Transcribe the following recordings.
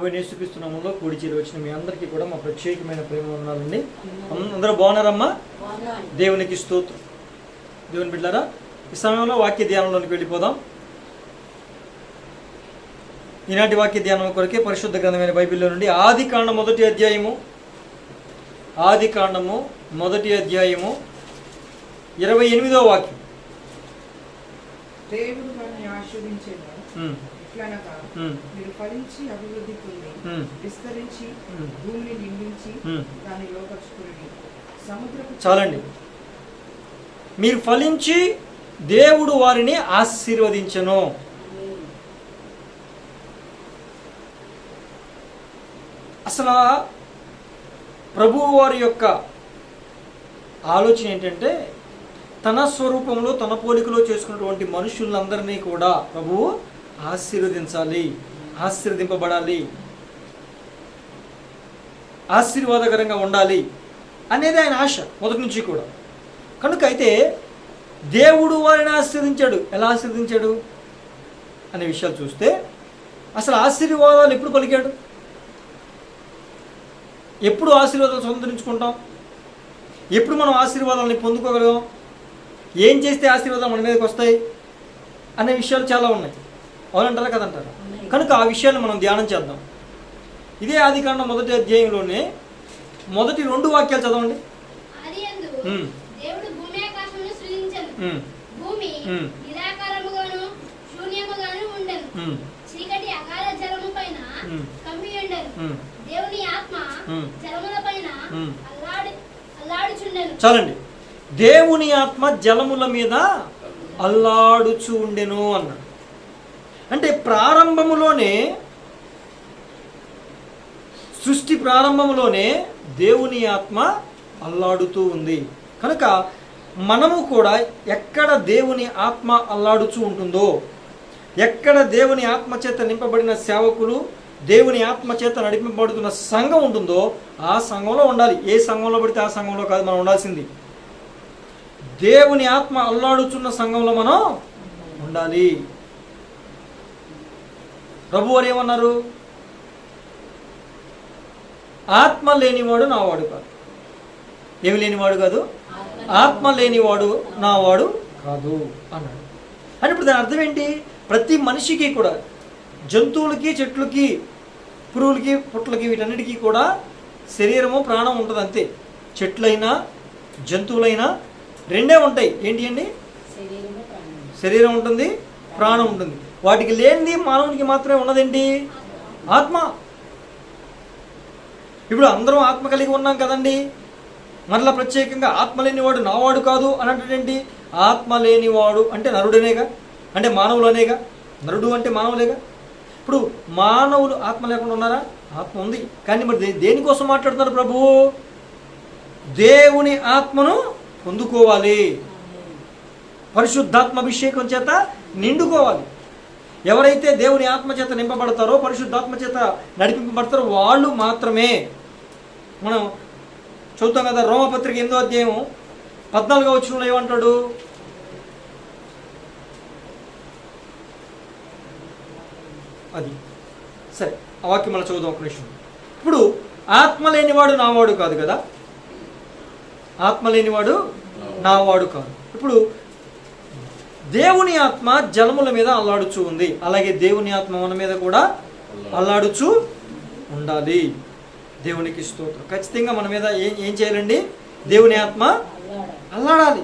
యేసుక్రీస్తునామంలో కూడి చేరి వచ్చిన మీ అందరికీ కూడా మా ప్రత్యేకమైన ప్రేమ వందనాలండి. అందరూ బాగున్నారమ్మా? దేవునికి స్తోత్రం. దేవుని బిడ్డలారా, ఈ సమయంలో వాక్య ధ్యానంలోనికి వెళ్ళిపోదాం. ఈనాటి వాక్య ధ్యానం కొరకే పరిశుద్ధ గ్రంథమైన బైబిల్లో నుండి ఆది కాండము మొదటి అధ్యాయము 28వ వాక్యం. దేవుడు మనల్ని ఆశీర్వదించేను ఎట్లనగా మీరు ఫలించి అభివృద్ధి పొంది విస్తరించి భూమిని నిండించి దాన్ని లోపరుచుకుని సముద్రపు. చాలండి. మీరు ఫలించి దేవుడు వారిని ఆశీర్వదించెను. అసలు ప్రభువు వారి యొక్క ఆలోచన ఏంటంటే, తన స్వరూపంలో తన పోలికలో చేసుకున్నటువంటి మనుషులందరినీ కూడా ప్రభువు ఆశీర్వదించాలి, ఆశీర్వదింపబడాలి, ఆశీర్వాదకరంగా ఉండాలి అనేది ఆయన ఆశ మొదటి నుంచి కూడా. కనుక అయితే దేవుడు వారిని ఆశీర్వదించాడు. ఎలా ఆశీర్వదించాడు అనే విషయాలు చూస్తే, అసలు ఆశీర్వాదాలు ఎప్పుడు పలికాడు? ఎప్పుడు ఆశీర్వాదాలు సంతరించుకుంటాం? ఎప్పుడు మనం ఆశీర్వాదాలని పొందుకోగలం? ఏం చేస్తే ఆశీర్వాదాలు మన మీదకి వస్తాయి అనే విషయాలు చాలా ఉన్నాయి. అవునంటారా కదంటారా? కనుక ఆ విషయాన్ని మనం ధ్యానం చేద్దాం. ఇదే ఆదికాండం మొదటి అధ్యాయంలోనే మొదటి 2 వాక్యాలు చదవండి. చాలండి. దేవుని ఆత్మ జలముల మీద అల్లాడుచు ఉండెను అన్నాడు. అంటే ప్రారంభములోనే, సృష్టి ప్రారంభములోనే దేవుని ఆత్మ అల్లాడుతూ ఉంది. కనుక మనము కూడా ఎక్కడ దేవుని ఆత్మ అల్లాడుచూ ఉంటుందో, ఎక్కడ దేవుని ఆత్మ చేత నింపబడిన సేవకులు, దేవుని ఆత్మ చేత నడిపింపబడుతున్న సంఘం ఉంటుందో ఆ సంఘంలో ఉండాలి. ఏ సంఘంలో పడితే ఆ సంఘంలో కాదు మనం ఉండాల్సింది. దేవుని ఆత్మ అల్లాడుచున్న సంఘంలో మనం ఉండాలి. ప్రభువారు ఏమన్నారు? ఆత్మ లేనివాడు నావాడు కాదు. ఏమి లేనివాడు కాదు? ఆత్మ లేనివాడు నావాడు కాదు అన్నాడు. అని ఇప్పుడు దాని అర్థం ఏంటి? ప్రతి మనిషికి కూడా, జంతువులకి, చెట్లకి, పురుగులకి, పుట్లకి, వీటన్నిటికీ కూడా శరీరము, ప్రాణం ఉంటుంది అంతే. చెట్లైనా జంతువులైనా రెండే ఉంటాయి. ఏంటి అండి? శరీరం ఉంటుంది, ప్రాణం ఉంటుంది. వాటికి లేనిది మానవునికి మాత్రమే ఉన్నదేంటి? ఆత్మ. ఇప్పుడు అందరం ఆత్మ కలిగి ఉన్నాం కదండి. మరలా ప్రత్యేకంగా ఆత్మ లేనివాడు నావాడు కాదు అని అంటే, ఆత్మ లేనివాడు అంటే నరుడనేగా, అంటే మానవులనేగా. నరుడు అంటే మానవులేగా. ఇప్పుడు మానవులు ఆత్మ లేకుండా ఉన్నారా? ఆత్మ ఉంది. కానీ మరి దేనికోసం మాట్లాడుతున్నారు ప్రభువు? దేవుని ఆత్మను పొందుకోవాలి, పరిశుద్ధాత్మ అభిషేకం చేత నిండుకోవాలి. ఎవరైతే దేవుని ఆత్మ చేత నింపబడతారో, పరిశుద్ధాత్మ చేత నడిపింపబడతారో వాళ్ళు మాత్రమే. మనం చూద్దాం కదా, రోమపత్రిక 8వ అధ్యాయం 14వ వచనంలో ఏమంటాడు? అది సరే, ఆ వాక్యం మనం చదువుదాం ఒక నిమిషం. ఇప్పుడు ఆత్మ లేనివాడు నావాడు కాదు కదా. ఆత్మ లేనివాడు నావాడు కాదు. ఇప్పుడు దేవుని ఆత్మ జలముల మీద అల్లాడుచూ ఉంది. అలాగే దేవుని ఆత్మ మన మీద కూడా అల్లాడుచూ ఉండాలి. దేవునికి స్తోత్రం. ఖచ్చితంగా మన మీద ఏం చేయాలండి? దేవుని ఆత్మ అల్లాడాలి.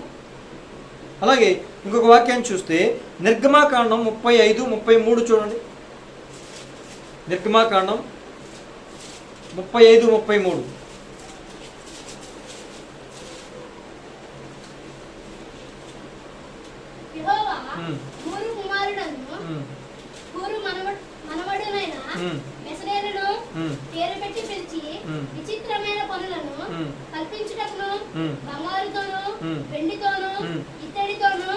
అలాగే ఇంకొక వాక్యాన్ని చూస్తే నిర్గమాకాండం 35-33 చూడండి. నిర్గమాకాండం 35-33. విచిత్రమైన పనులను కల్పించుటకును, బంగారుతోను, వెండితోను, ఇత్తడితోను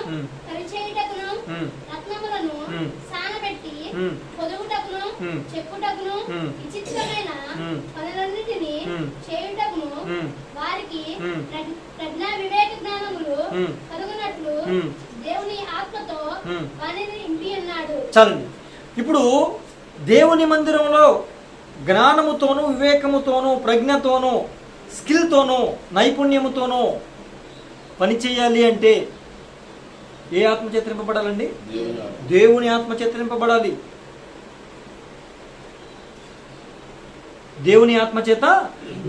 పరిచేయుటకును, రత్నములను సానబెట్టి పొదుగుటకును, చెప్పుటకును, విచిత్రమైన పనులన్నిటినీ చేయుటకును వారికి ప్రజ్ఞా వివేక జ్ఞానములు కలుగునట్లు దేవుని ఆత్మతో వారిని నింపి ఉన్నాడు. చాలండి. ఇప్పుడు దేవుని మందిరంలో జ్ఞానముతోనూ, వివేకముతోనూ, ప్రజ్ఞతోనూ, స్కిల్తోనూ, నైపుణ్యముతోనూ పనిచేయాలి అంటే ఏ ఆత్మచేత నింపబడాలండి? దేవుని ఆత్మచేత నింపబడాలి. దేవుని ఆత్మచేత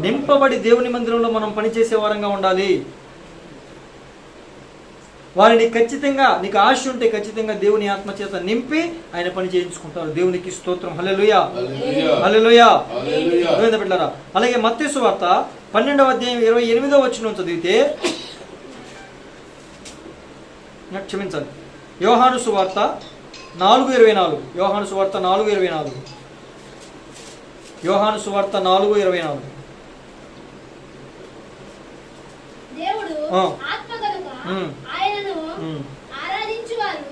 నింపబడి దేవుని మందిరంలో మనం పనిచేసే వారంగా ఉండాలి. వారిని ఖచ్చితంగా, నీకు ఆశ ఉంటే ఖచ్చితంగా దేవుని ఆత్మచేత నింపి ఆయన పని చేయించుకుంటారు. దేవునికి స్తోత్రం. హల్లెలూయా, హల్లెలూయా. బిడ్డలారా, అలాగే మత్తయి సువార్త 12వ అధ్యాయం 28వ వచనం చదివితే, క్షమించాలి, యోహాను సువార్త 4:24, యోహాను సువార్త 4:24, యోహాను సువార్త 4:24. దేవుడు ఆత్మ కనుక ఆయనను ఆరాధించువారు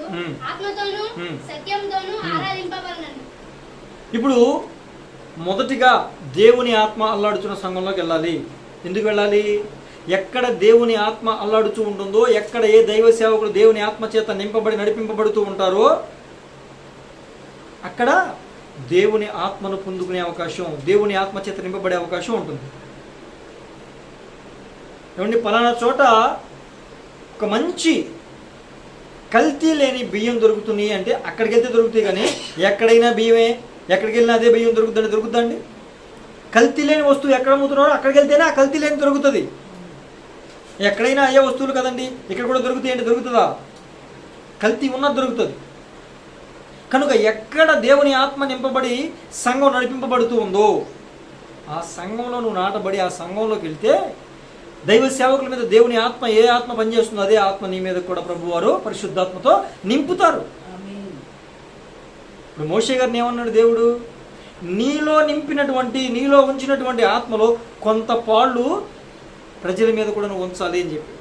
ఆత్మతోనూ సత్యంతోనూ ఆరాధింపవలెను. ఇప్పుడు మొదటిగా దేవుని ఆత్మ అల్లాడుచున్న సంఘంలోకి వెళ్ళాలి. ఎందుకు వెళ్ళాలి? ఎక్కడ దేవుని ఆత్మ అల్లాడుచూ ఉంటుందో, ఎక్కడ ఏ దైవ సేవకులు దేవుని ఆత్మ చేత నింపబడి నడిపింపబడుతూ ఉంటారో అక్కడ దేవుని ఆత్మను పొందుకునే అవకాశం, దేవుని ఆత్మ చేత నింపబడే అవకాశం ఉంటుంది. ఏమండి, పలానా చోట ఒక మంచి కల్తీ లేని బియ్యం దొరుకుతున్నాయి అంటే అక్కడికి వెళ్తే దొరుకుతాయి, కానీ ఎక్కడైనా బియ్యమే, ఎక్కడికి వెళ్ళినా అదే బియ్యం దొరుకుతుందండి? కల్తీ లేని వస్తువు ఎక్కడ అమ్ముతున్నారో అక్కడికి వెళ్తేనే ఆ కల్తీ లేని దొరుకుతుంది. ఎక్కడైనా అయ్యే వస్తువులు కదండి, ఇక్కడ కూడా దొరుకుతాయి అంటే దొరుకుతుందా? కల్తీ ఉన్నది దొరుకుతుంది. కనుక ఎక్కడ దేవుని ఆత్మ నింపబడి సంఘం నడిపింపబడుతూ ఉందో ఆ సంఘంలో నువ్వు నాటబడి ఆ సంఘంలోకి వెళ్తే దైవ సేవకుల మీద దేవుని ఆత్మ, ఏ ఆత్మ పనిచేస్తుందో అదే ఆత్మ నీ మీద కూడా ప్రభువారు పరిశుద్ధాత్మతో నింపుతారు. ఇప్పుడు మోషే గారిని ఏమన్నాడు దేవుడు? నీలో నింపినటువంటి, నీలో ఉంచినటువంటి ఆత్మలో కొంత పాళ్ళు ప్రజల మీద కూడా నువ్వు ఉంచాలి అని చెప్పి.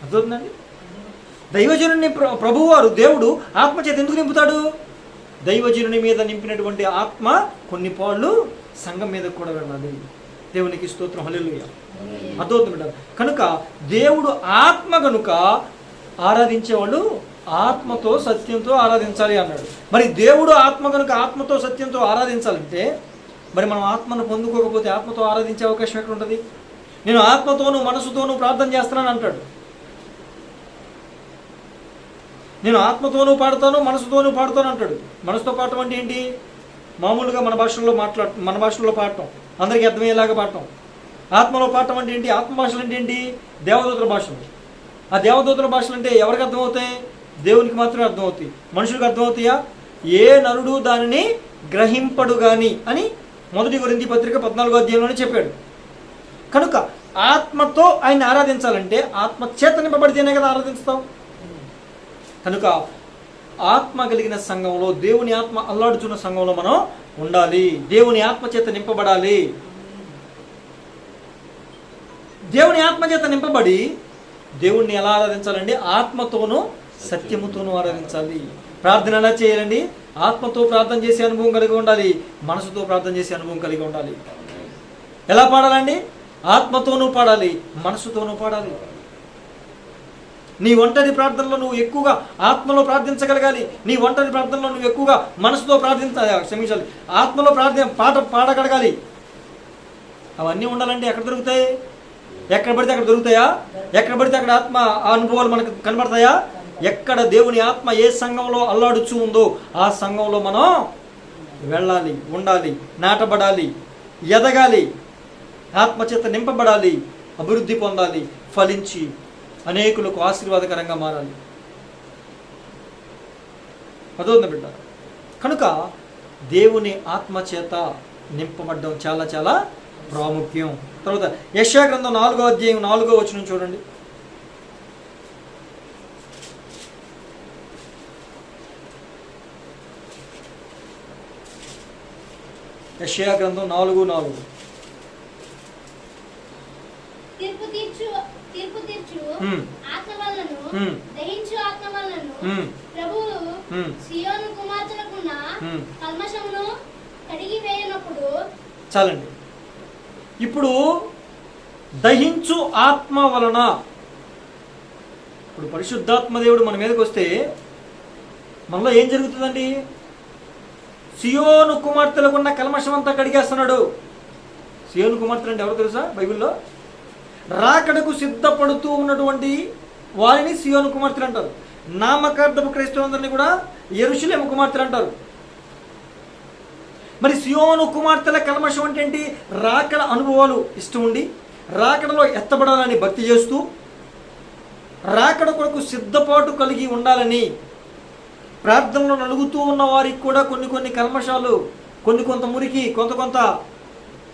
అర్థవుతుందండి? దైవజనుని ప్రభువారు దేవుడు ఆత్మచేత ఎందుకు నింపుతాడు? దైవజనుని మీద నింపినటువంటి ఆత్మ కొన్ని పాళ్ళు సంఘం మీద కూడా వెళ్ళాలి. దేవునికి స్తోత్రం. హల్లెలూయా. అర్థవుతుంది. కనుక దేవుడు ఆత్మ కనుక ఆరాధించేవాళ్ళు ఆత్మతో సత్యంతో ఆరాధించాలి అన్నాడు. మరి దేవుడు ఆత్మ కనుక ఆత్మతో సత్యంతో ఆరాధించాలంటే మరి మనం ఆత్మను పొందుకోకపోతే ఆత్మతో ఆరాధించే అవకాశం ఎక్కడ ఉంటుంది? నేను ఆత్మతోనూ మనసుతోనూ ప్రార్థన చేస్తున్నాను అంటాడు. నేను ఆత్మతోనూ పాడతాను, మనసుతోనూ పాడుతాను అంటాడు. మనసుతో పాడటం అంటే ఏంటి? మామూలుగా మన భాషలో పాడటం, అందరికీ అర్థమయ్యేలాగా పాడటం. ఆత్మలో పాడటం అంటే ఏంటి? ఆత్మ భాషలు అంటే ఏంటి? దేవదూతల భాషలు. ఆ దేవదూతల భాషలు అంటే ఎవరికి అర్థమవుతాయి? దేవునికి మాత్రమే అర్థమవుతాయి. మనుషులకు అర్థమవుతాయా? ఏ నరుడు దానిని గ్రహింపడు గాని అని 1 కొరింథీ పత్రిక 14వ అధ్యాయంలోనే చెప్పాడు. కనుక ఆత్మతో ఆయన ఆరాధించాలంటే ఆత్మ చేత నింపబడితేనే కదా ఆరాధిస్తాం. కనుక ఆత్మ కలిగిన సంఘంలో, దేవుని ఆత్మ అల్లాడుచున్న సంఘంలో మనం ఉండాలి. దేవుని ఆత్మ చేత నింపబడాలి. దేవుని ఆత్మ చేత నింపబడి దేవుణ్ణి ఎలా ఆరాధించాలండి? ఆత్మతోనూ సత్యముతోనూ ఆరాధించాలి. ప్రార్థన ఎలా చేయాలండి? ఆత్మతో ప్రార్థన చేసే అనుభవం కలిగి ఉండాలి, మనసుతో ప్రార్థన చేసే అనుభవం కలిగి ఉండాలి. ఎలా పాడాలండి? ఆత్మతోనూ పాడాలి, మనసుతోనూ పాడాలి. నీ ఒంటరి ప్రార్థనలో నువ్వు ఎక్కువగా ఆత్మలో ప్రార్థించగలగాలి. నీ ఒంటరి ప్రార్థనలో నువ్వు ఎక్కువగా మనసుతో క్షమించాలి, ఆత్మలో పాడగలగాలి. అవన్నీ ఉండాలంటే ఎక్కడ దొరుకుతాయి? ఎక్కడ పడితే అక్కడ దొరుకుతాయా? ఎక్కడ పడితే అక్కడ ఆత్మ అనుభవాలు మనకు కనబడతాయా? ఎక్కడ దేవుని ఆత్మ ఏ సంఘంలో అల్లాడుచూ ఉందో ఆ సంఘంలో మనం వెళ్ళాలి, ఉండాలి, నాటబడాలి, ఎదగాలి, ఆత్మచేత నింపబడాలి, అభివృద్ధి పొందాలి, ఫలించి అనేకులకు ఆశీర్వాదకరంగా మారాలి. అదోంది బిడ్డ. కనుక దేవుని ఆత్మచేత నింపబడడం చాలా చాలా ప్రాముఖ్యం. తర్వాత యెషయా గ్రంథం 4వ అధ్యాయం 4వ వచనం చూడండి. యెషయా గ్రంథం 4:4. తీర్పు తీర్చు ఆత్మ వలనను దహించు ఆత్మ వలనను ప్రభువు సియోను కుమార్తెలకున్న కల్మషమును కడిగి వేయనప్పుడు. చాలండి. ఇప్పుడు దహించు ఆత్మ వలన, ఇప్పుడు పరిశుద్ధాత్మ దేవుడు మన మీదకి వస్తే మనలో ఏం జరుగుతుందండి? సియోను కుమార్తెలకు ఉన్న కల్మషం అంతా కడిగేస్తున్నాడు. సియోను కుమార్తెలు అంటే ఎవరు తెలుసా బైబిల్లో? రాకడకు సిద్ధపడుతూ ఉన్నటువంటి వారిని సియోను కుమార్తెలు అంటారు. నామకార్థపు క్రైస్తవులందరినీ కూడా యెరూషలేము కుమార్తెలు అంటారు. మరి సియోను కుమార్తెల కల్మషం అంటే ఏంటి? రాకడ అనుభవాలు ఇష్టం ఉండి, రాకడలో ఎత్తబడాలని భక్తి చేస్తూ, రాకడ కొరకు సిద్ధపాటు కలిగి ఉండాలని ప్రార్థనలో నలుగుతూ ఉన్న వారికి కూడా కొన్ని కల్మషాలు, కొంత మురికి, కొంత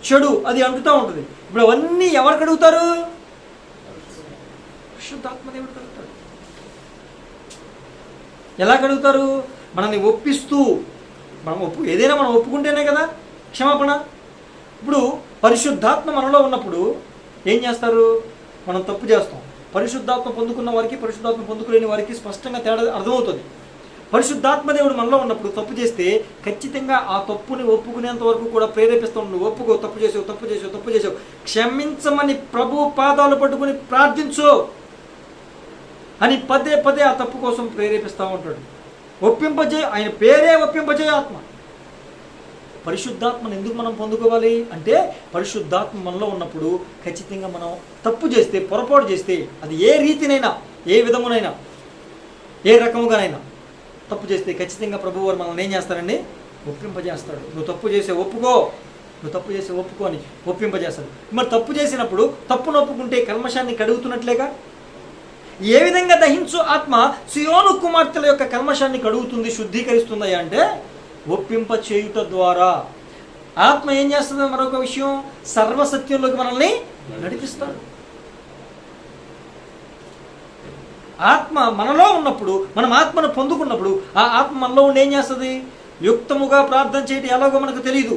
చెడు అది అంటుతూ ఉంటుంది. ఇప్పుడు అవన్నీ ఎవరు కడుగుతారు? పరిశుద్ధాత్మదేవుడు కడుగుతాడు. ఎలా కడుగుతారు? మనల్ని ఒప్పిస్తూ, ఏదైనా మనం ఒప్పుకుంటేనే కదా క్షమాపణ. ఇప్పుడు పరిశుద్ధాత్మ మనలో ఉన్నప్పుడు ఏం చేస్తారు? మనం తప్పు చేస్తాం. పరిశుద్ధాత్మ పొందుకున్న వారికి, పరిశుద్ధాత్మ పొందుకోలేని వారికి స్పష్టంగా తేడా అర్థమవుతుంది. పరిశుద్ధాత్మదేవుడు మనలో ఉన్నప్పుడు తప్పు చేస్తే ఖచ్చితంగా ఆ తప్పుని ఒప్పుకునేంత వరకు కూడా ప్రేరేపిస్తాం. నువ్వు ఒప్పుకో, తప్పు చేసావు, క్షమించమని ప్రభు పాదాలు పట్టుకుని ప్రార్థించు అని పదే ఆ తప్పు కోసం ప్రేరేపిస్తూ ఉంటాడు. ఆయన పేరే ఒప్పింపజేయ ఆత్మ. పరిశుద్ధాత్మను ఎందుకు మనం పొందుకోవాలి అంటే, పరిశుద్ధాత్మ మనలో ఉన్నప్పుడు ఖచ్చితంగా మనం తప్పు చేస్తే, పొరపాటు చేస్తే, అది ఏ రీతినైనా, ఏ విధమునైనా, ఏ రకముగానైనా తప్పు చేస్తే ఖచ్చితంగా ప్రభువు వారు మనల్ని ఏం చేస్తారండి? ఒప్పింపజేస్తాడు. నువ్వు తప్పు చేసే ఒప్పుకో అని ఒప్పింపజేస్తాడు. మరి తప్పు చేసినప్పుడు తప్పును ఒప్పుకుంటే కల్మషాన్ని కడుగుతున్నట్లేగా. ఏ విధంగా దహించు ఆత్మ సియోను కుమార్తెల యొక్క కల్మషాన్ని కడుగుతుంది, శుద్ధీకరిస్తుంది అంటే ఒప్పింప చేయుట ద్వారా. ఆత్మ ఏం చేస్తుంది? మరొక విషయం, సర్వసత్యంలోకి మనల్ని నడిపిస్తాడు. ఆత్మ మనలో ఉన్నప్పుడు, మనం ఆత్మను పొందుకున్నప్పుడు, ఆ ఆత్మ మనలో ఉండి ఏం చేస్తుంది? యుక్తముగా ప్రార్థన చేయడం ఎలాగో మనకు తెలియదు,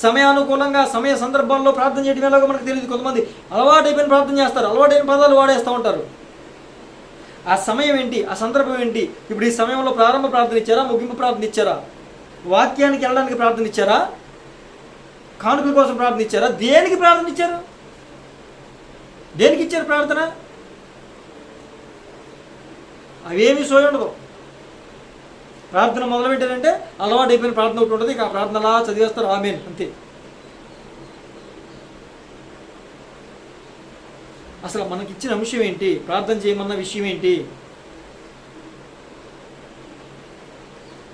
సమయానుకూలంగా సమయ సందర్భాల్లో ప్రార్థన చేయడం ఎలాగో మనకు తెలియదు. కొంతమంది అలవాటైపోయిన ప్రార్థన చేస్తారు, అలవాటైన పదాలు వాడేస్తూ ఉంటారు. ఆ సమయం ఏంటి? ఆ సందర్భం ఏంటి? ఇప్పుడు ఈ సమయంలో ప్రారంభ ప్రార్థన ఇచ్చారా? ముగింపు ప్రార్థన ఇచ్చారా? వాక్యానికి వెళ్ళడానికి ప్రార్థన ఇచ్చారా? కానుకల కోసం ప్రార్థన ఇచ్చారా? దేనికి ప్రార్థన ఇచ్చారు? దేనికి ఇచ్చారు ప్రార్థన? అవేమీ సోయి ఉండదు. ప్రార్థన మొదలుపెట్టారంటే అలవాటు అయిపోయిన ప్రార్థన ఒకటి ఉంటుంది, ఇక ఆ ప్రార్థన అలా చదివేస్తారు, ఆమేన్ అంతే. అసలు మనకి ఇచ్చిన అంశం ఏంటి? ప్రార్థన చేయమన్న విషయం ఏంటి?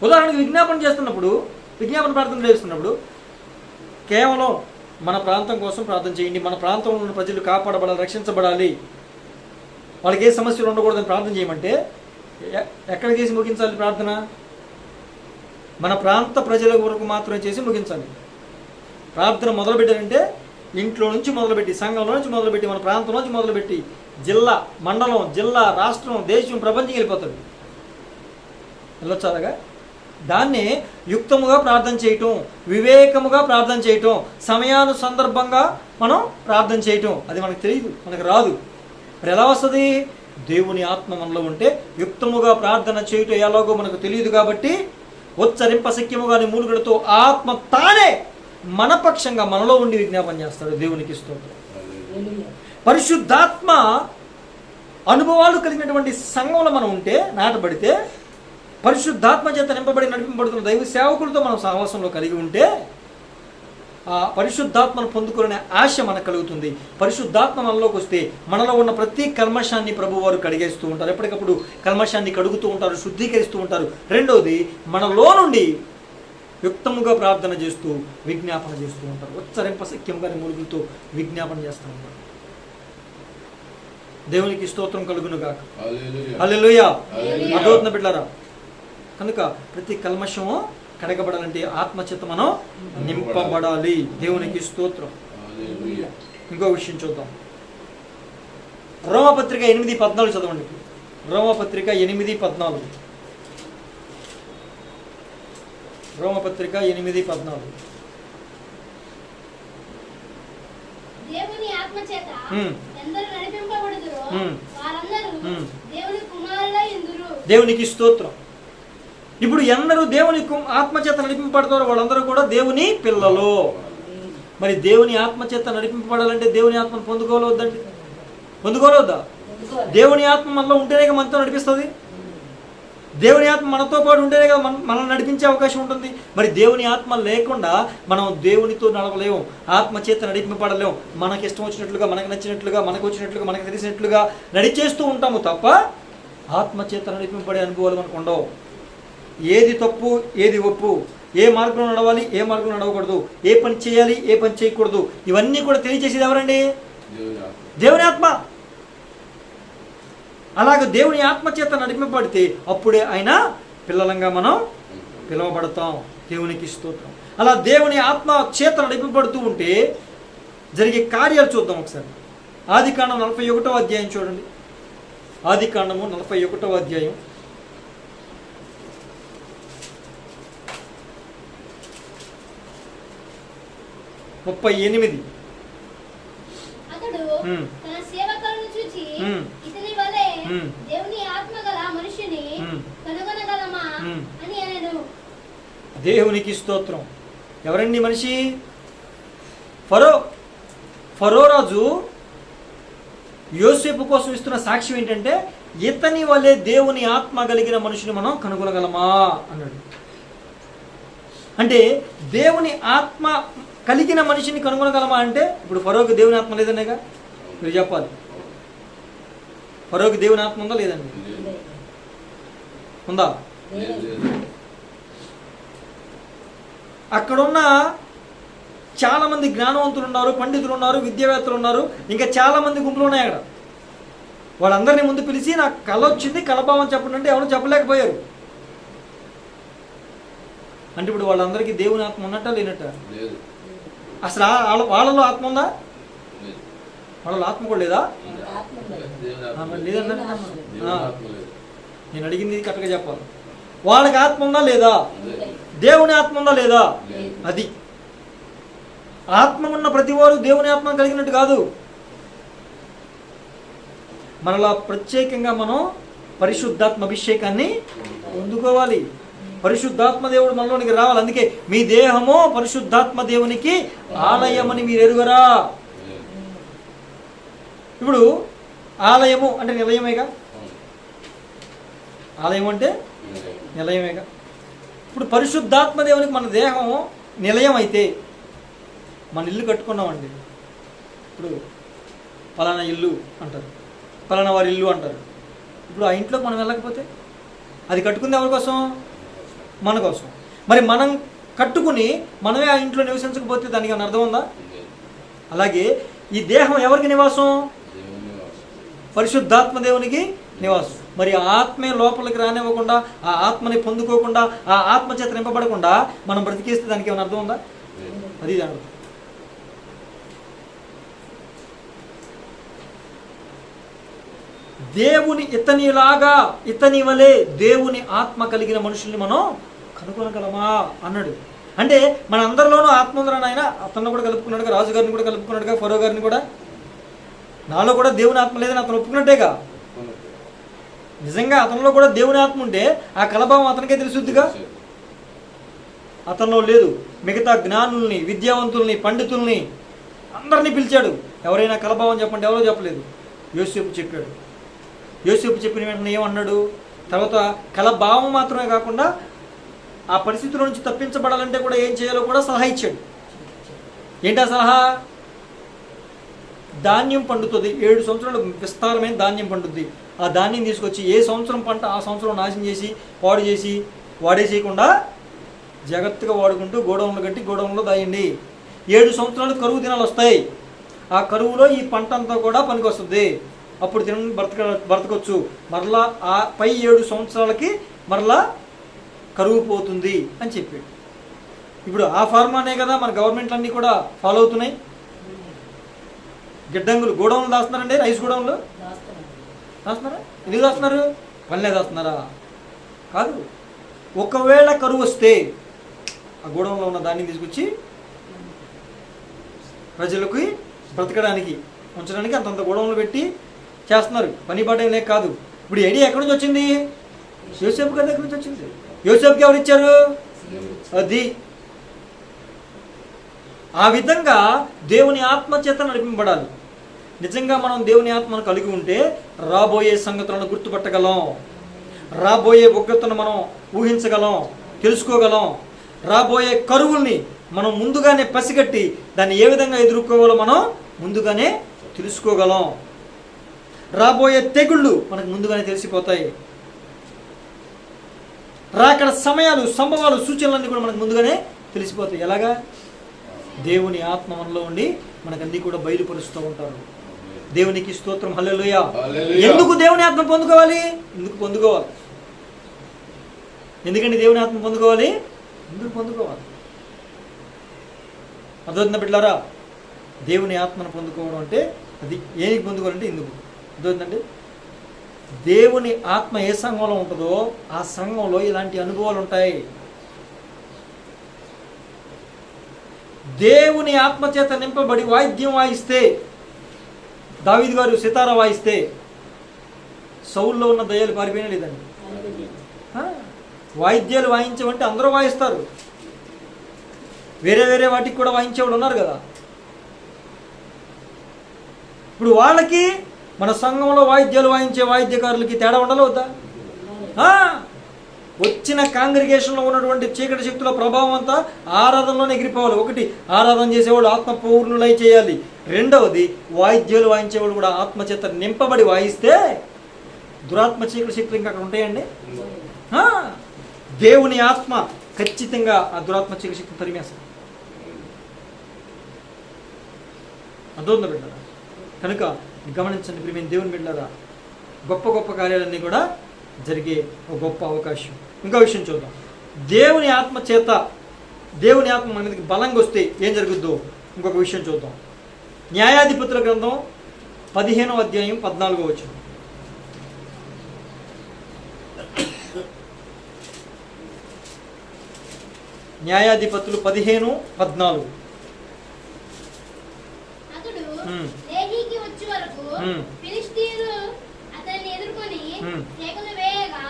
ఉదాహరణకు విజ్ఞాపన ప్రార్థన చేస్తున్నప్పుడు కేవలం మన ప్రాంతం కోసం ప్రార్థన చేయండి, మన ప్రాంతంలో ఉన్న ప్రజలు కాపాడబడాలి, రక్షించబడాలి, వాళ్ళకి ఏ సమస్యలు ఉండకూడదని ప్రార్థన చేయమంటే ఎక్కడ చేసి ముగించాలి ప్రార్థన? మన ప్రాంత ప్రజల వరకు మాత్రమే చేసి ముగించాలి. ప్రార్థన మొదలుపెట్టారంటే ఇంట్లో నుంచి మొదలుపెట్టి, సంఘంలో నుంచి మొదలుపెట్టి, మన ప్రాంతం నుంచి మొదలుపెట్టి జిల్లా, మండలం, రాష్ట్రం, దేశం, ప్రపంచం వెళ్ళిపోతుంది. వెళ్ళొచ్చారుగా. దాన్నే యుక్తముగా ప్రార్థన చేయటం, వివేకముగా ప్రార్థన చేయటం, సందర్భంగా మనం ప్రార్థన చేయటం. అది మనకు తెలియదు, మనకు రాదు. మరి ఎలా వస్తుంది? దేవుని ఆత్మ మనలో ఉంటే యుక్తముగా ప్రార్థన చేయటం ఎలాగో మనకు తెలియదు కాబట్టి ఉచ్చరింప శక్యముగాని మూలుగులతో ఆత్మ తానే మన పక్షంగా మనలో ఉండి విజ్ఞాపన చేస్తాడు. దేవునికి స్తోత్రం. పరిశుద్ధాత్మ అనుభవాలు కలిగినటువంటి సంఘంలో మనం ఉంటే, నాటబడితే, పరిశుద్ధాత్మ చేత నింపబడి నడిపింపబడుతున్న దైవ సేవకులతో మనం సహవాసంలో కలిగి ఉంటే ఆ పరిశుద్ధాత్మను పొందుకునే ఆశ మనకు కలుగుతుంది. పరిశుద్ధాత్మ మనలోకి వస్తే మనలో ఉన్న ప్రతి కల్మషాన్ని ప్రభువారు కడిగేస్తూ ఉంటారు. ఎప్పటికప్పుడు కల్మషాన్ని కడుగుతూ ఉంటారు, శుద్ధీకరిస్తూ ఉంటారు. రెండవది, మనలో నుండి యుక్తముగా ప్రార్థన చేస్తూ విజ్ఞాపన చేస్తూ ఉంటారు. ఉచ్చరింప శక్యంగా మూలుగులతో విజ్ఞాపన చేస్తూ ఉంటారు. దేవునికి స్తోత్రం కలుగును గాక. హల్లెలూయా. అదోత్న బిడ్డలారా, కనుక ప్రతి కల్మషము కడగబడాలంటే ఆత్మచేత మనం నింపబడాలి. దేవునికి స్తోత్రం. ఇంకో విషయం చూద్దాం. రోమపత్రిక 8:14 చదవండి. రోమపత్రిక 8:14. రోమపత్రిక 8:14. దేవుని ఆత్మచేత ఎందరు నడిపింపబడుదురో వారందరూ దేవుని కుమారులై ఉందురు. దేవునికి స్తోత్రం. ఇప్పుడు ఎందరూ దేవుని ఆత్మచేత నడిపింపబడతారో వాళ్ళందరూ కూడా దేవుని పిల్లలు. మరి దేవుని ఆత్మచేత నడిపింపబడాలంటే దేవుని ఆత్మను పొందుకోవద్దండి, పొందుకోవద్దా? దేవుని ఆత్మ మనలో ఉంటేనే మనతో నడిపిస్తుంది. దేవుని ఆత్మ మనతో పాటు ఉంటేనే కదా మనం నడిపించే అవకాశం ఉంటుంది. మరి దేవుని ఆత్మ లేకుండా మనం దేవునితో నడవలేము, ఆత్మ చేత నడిపింపబడలేము. మనకి ఇష్టం వచ్చినట్లుగా, మనకు నచ్చినట్లుగా, మనకు వచ్చినట్లుగా, మనకు తెలిసినట్లుగా నడిచేస్తూ ఉంటాము తప్ప ఆత్మ చేత నడిపింపబడే అనుభవాలు మనకు ఉండవు. ఏది తప్పు, ఏది ఒప్పు, ఏ మార్గంలో నడవాలి, ఏ మార్గంలో నడవకూడదు, ఏ పని చేయాలి, ఏ పని చేయకూడదు, ఇవన్నీ కూడా తెలియజేసేది ఎవరండి? దేవుని ఆత్మ. అలాగే దేవుని ఆత్మ చేత నడిపింపబడితే అప్పుడే ఆయన పిల్లలంగా మనం పిలువబడతాం. దేవునికి స్తోత్రం. అలా దేవుని ఆత్మ చేత నడిపింపబడుతూ ఉంటే జరిగే కార్యాలు చూద్దాం ఒకసారి. ఆదికాండం 41వ అధ్యాయం చూడండి. ఆదికాండము 41వ అధ్యాయం 38. అతడు తన సేవకులను చూచి ఇతని వలె దేవుని ఆత్మ గల మనిషిని కనుగొనగలమా అని అనెను. దేవునికి స్తోత్రం. ఎవరండి మనిషి? ఫరో రాజు యోసేపు కోసం ఇస్తున్న సాక్ష్యం ఏంటంటే ఇతని వలె దేవుని ఆత్మ కలిగిన మనిషిని మనం కనుగొనగలమా అన్నాడు. అంటే దేవుని ఆత్మ కలిగిన మనిషిని కనుగొనగలమా అంటే ఇప్పుడు ఫరోకి దేవుని ఆత్మ లేదనేగా మీరు చెప్పాలి. ఫరోకి దేవుని ఆత్మ ఉందా లేదండి? ఉందా? అక్కడున్న చాలా మంది జ్ఞానవంతులు ఉన్నారు, పండితులు ఉన్నారు, విద్యావేత్తలు ఉన్నారు, ఇంకా చాలా మంది గుంపులు ఉన్నాయి అక్కడ. వాళ్ళందరినీ ముందు పిలిచి నాకు కళ వచ్చింది, కళభావం చెప్పండి అంటే ఎవరు చెప్పలేకపోయారు. అంటే ఇప్పుడు వాళ్ళందరికీ దేవుని ఆత్మ ఉన్నట్ట లేనట్ట? అసలు వాళ్ళలో ఆత్మ ఉందా? వాళ్ళలో ఆత్మ కూడా లేదా? లేదన్నా నేను అడిగింది కరెక్ట్గా చెప్పాలి. వాళ్ళకి ఆత్మ ఉందా లేదా? దేవుని ఆత్మ ఉందా లేదా? అది ఆత్మ ఉన్న ప్రతి వారు దేవుని ఆత్మ కలిగినట్టు కాదు. మనలా ప్రత్యేకంగా మనం పరిశుద్ధాత్మ అభిషేకాన్ని పొందుకోవాలి. పరిశుద్ధాత్మ దేవుడు మనలోనికి రావాలి. అందుకే మీ దేహము పరిశుద్ధాత్మ దేవునికి ఆలయమని మీరు ఎరుగరా. ఇప్పుడు ఆలయము అంటే నిలయమేగా. ఆలయం అంటే నిలయమేగా. ఇప్పుడు పరిశుద్ధాత్మ దేవునికి మన దేహం నిలయం అయితే మన ఇల్లు కట్టుకున్నామండి. ఇప్పుడు పలానా ఇల్లు అంటారు, పలానా వారి ఇల్లు అంటారు. ఇప్పుడు ఆ ఇంట్లోకి మనం వెళ్ళకపోతే అది కట్టుకుంది ఎవరి కోసం? మన కోసం. మరి మనం కట్టుకుని మనమే ఆ ఇంట్లో నివసించకపోతే దానికి ఏమైనా అర్థం ఉందా? అలాగే ఈ దేహం ఎవరికి నివాసం? పరిశుద్ధాత్మ దేవునికి నివాసం. మరి ఆ ఆత్మే లోపలికి రానివ్వకుండా, ఆ ఆత్మని పొందుకోకుండా, ఆ ఆత్మ చేత నింపబడకుండా మనం బ్రతికేస్తే దానికి ఏమైనా అర్థం ఉందా? అది దాని దేవుని ఇతని వలె దేవుని ఆత్మ కలిగిన మనుషుల్ని మనం కనుగొనగలమా అన్నాడు. అంటే మన అందరిలోనూ ఆత్మ ఉందని ఆయన అతను కూడా కలుపుకున్నాడుగా, రాజుగారిని కూడా కలుపుకున్నాడుగా, ఫరో గారిని కూడా. నాలో కూడా దేవుని ఆత్మ లేదని అతను ఒప్పుకున్నట్టేగా. నిజంగా అతనిలో కూడా దేవుని ఆత్మ ఉంటే ఆ కలభావం అతనికే తెలుసుద్దిగా. అతనిలో లేదు. మిగతా జ్ఞానుల్ని, విద్యావంతుల్ని, పండితుల్ని అందరినీ పిలిచాడు. ఎవరైనా కలభావం చెప్పండి, ఎవరో చెప్పలేదు. యోసేపు చెప్పాడు. యోసేపు చెప్పిన వెంటనే ఏమన్నాడు? తర్వాత కలభావం మాత్రమే కాకుండా ఆ పరిస్థితుల నుంచి తప్పించబడాలంటే కూడా ఏం చేయాలో కూడా సలహా ఇచ్చాడు. ఏంటా సలహా? ధాన్యం పండుతుంది, 7 సంవత్సరాలు విస్తారమైన ధాన్యం పండుద్ది. ఆ ధాన్యం తీసుకొచ్చి ఏ సంవత్సరం పంట ఆ సంవత్సరం నాశనం చేసి పాడు చేసి వాడేసేయకుండా జాగ్రత్తగా వాడుకుంటూ గోడౌన్లు కట్టి గోడౌన్లో దాయండి. 7 సంవత్సరాలు కరువు దినాలు వస్తాయి. ఆ కరువులో ఈ పంట అంతా కూడా పనికి వస్తుంది. అప్పుడు బ్రతకొచ్చు. మరలా ఆ పై 7 సంవత్సరాలకి మరలా కరువు పోతుంది అని చెప్పాడు. ఇప్పుడు ఆ ఫార్మానే కదా మన గవర్నమెంట్ అన్నీ కూడా ఫాలో అవుతున్నాయి. గిడ్డంగులు గోడౌన్లు దాస్తున్నారండి, రైస్ గోడౌన్లు దాస్తున్నారా? ఎందుకు దాస్తున్నారు? పనిలే దాస్తున్నారా? కాదు. ఒకవేళ కరువు వస్తే ఆ గోడౌన్లో ఉన్న దాన్ని తీసుకొచ్చి ప్రజలకు బ్రతకడానికి ఉంచడానికి అంతంత గోడౌన్లు పెట్టి చేస్తున్నారు. పని పాట లేక కాదు. ఇప్పుడు ఐడియా ఎక్కడి నుంచి వచ్చింది? యోసేపు గారి దగ్గర నుంచి వచ్చింది. యోసేపుకి ఎవరు ఇచ్చారు? అది. ఆ విధంగా దేవుని ఆత్మ చేత నడిపింపబడాలి. నిజంగా మనం దేవుని ఆత్మను కలిగి ఉంటే రాబోయే సంగతులను గుర్తుపట్టగలం. రాబోయే ఉగ్రతను మనం ఊహించగలం, తెలుసుకోగలం. రాబోయే కరువుల్ని మనం ముందుగానే పసిగట్టి దాన్ని ఏ విధంగా ఎదుర్కోవాలో మనం ముందుగానే తెలుసుకోగలం. రాబోయే తెగుళ్ళు మనకు ముందుగానే తెలిసిపోతాయి. రాకడ సమయాలు, సంభవాలు, సూచనలన్నీ కూడా మనకు ముందుగానే తెలిసిపోతాయి. ఎలాగా? దేవుని ఆత్మ మనలో ఉండి మనకన్నీ కూడా బయలుపరుస్తూ ఉంటారు. దేవునికి స్తోత్రం, హల్లెలూయా. ఎందుకు దేవుని ఆత్మ పొందుకోవాలి? ఎందుకు పొందుకోవాలి? ఎందుకంటే దేవుని ఆత్మ పొందుకోవాలి? ఎందుకు పొందుకోవాలి? అర్థవుతుందా బిడ్డలారా? దేవుని ఆత్మను పొందుకోవడం అంటే అది ఏనికి పొందుకోవాలంటే ఎందుకు అర్థవుతుందండి? దేవుని ఆత్మ ఏ సంఘంలో ఉంటుందో ఆ సంఘంలో ఇలాంటి అనుభవాలు ఉంటాయి. దేవుని ఆత్మ చేత నింపబడి వాయిద్యం వాయిస్తే, దావీదు గారు సితారా వాయిస్తే సౌల్లో ఉన్న దయ్యాలు పారిపోయినా లేదండి. వాయిద్యాలు వాయించమంటే అందరూ వాయిస్తారు. వేరే వేరే వాటికి కూడా వాయించేవాళ్ళు ఉన్నారు కదా. ఇప్పుడు వాళ్ళకి మన సంఘంలో వాయిద్యాలు వాయించే వాయిద్యకారులకి తేడా ఉండాలి వద్దా? వచ్చిన కాంగ్రిగేషన్లో ఉన్నటువంటి చీకటి శక్తుల ప్రభావం అంతా ఆరాధనలోనే ఎగిరిపోవాలి. ఒకటి, ఆరాధన చేసేవాళ్ళు ఆత్మ పూర్ణులై చేయాలి. రెండవది, వాయిద్యాలు వాయించేవాళ్ళు కూడా ఆత్మచేత నింపబడి వాయిస్తే దురాత్మ చీకటి శక్తులు ఇంకా అక్కడ ఉంటాయండి. దేవుని ఆత్మ ఖచ్చితంగా ఆ దురాత్మ చీకటి శక్తిని తరిమేస్తుంది. అర్థవుతుందా బిడ్డరా? కనుక గమనించండి ప్రియమైన దేవుని బిడ్డలారా, గొప్ప గొప్ప కార్యాలన్నీ కూడా జరిగే ఒక గొప్ప అవకాశం. ఇంకో విషయం చూద్దాం. దేవుని ఆత్మ చేత, దేవుని ఆత్మ మన మీదకి బలంగా వస్తే ఏం జరుగుద్దో ఇంకొక విషయం చూద్దాం. న్యాయాధిపతుల గ్రంథం 15వ అధ్యాయం 14వ వచనం. న్యాయాధిపతులు 15:14. అతడు లేహీకి వచ్చే వరకు ఫిలిష్తీయులు అతన్ని ఎదుర్కొని కేకలు వేయగా